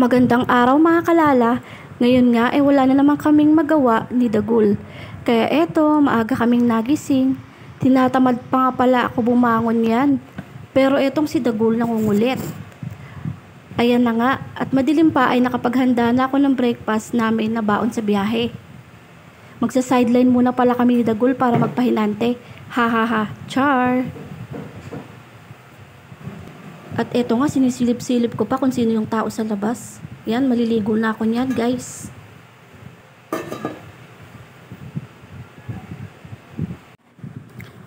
Magandang araw mga kalala. Ngayon nga wala na naman kaming magawa ni Dagul. Kaya eto, maaga kaming nagising. Tinatamad pa nga pala ako bumangon yan. Pero etong si Dagul nangungulit. Ayan na nga, at madilim pa ay nakapaghanda na ako ng breakfast namin na baon sa biyahe. Magsa-sideline muna pala kami ni Dagul para magpahinante. Ha ha ha, char! At eto nga, sinisilip-silip ko pa kung sino yung tao sa labas. Yan, maliligo na ako niyan, guys.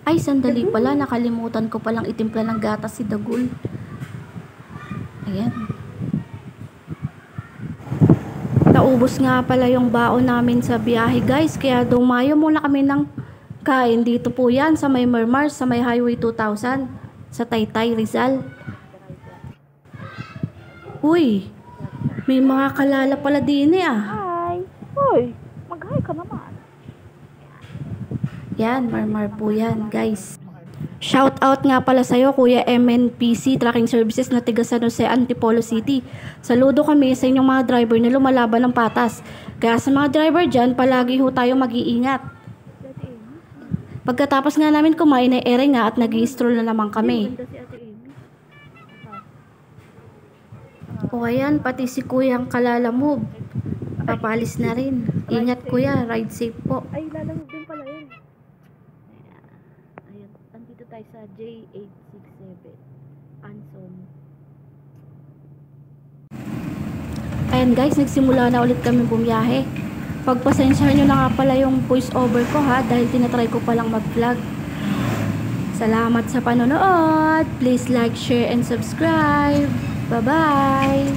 Ay, sandali pala, nakalimutan ko palang itimpla ng gatas si Dagul. Ayan. Naubos nga pala yung baon namin sa biyahe, guys. Kaya dumayo muna kami ng kain. Dito po yan, sa may Mermar, sa may Highway 2000, sa Taytay, Rizal. Uy, may mga kalala pala din Hi! Uy, mag-hi ka naman. Yan, Marmar po yan, guys. Shout out nga pala sa'yo, Kuya MNPC Tracking Services na tiga San Jose, Antipolo City. Saludo kami sa inyong mga driver na lumalaban ng patas. Kaya sa mga driver dyan, palagi ho tayo mag-iingat. Pagkatapos nga namin kumain ay ere nga at nag-i-stroll na naman kami. O ayan, pati si Kuyang Kalala Move. Papalis na rin. Ingat kuya, ride safe po. Ay, lalamog din pala yun. Ayun, andito tayo sa J867 Anson. Ayan guys, nagsimula na ulit kami bumiyahe. Pagpasensyahan nyo na nga pala yung voice over ko ha, dahil tinatry ko palang mag-vlog. Salamat sa panonood. Please like, share, and subscribe. Bye-bye!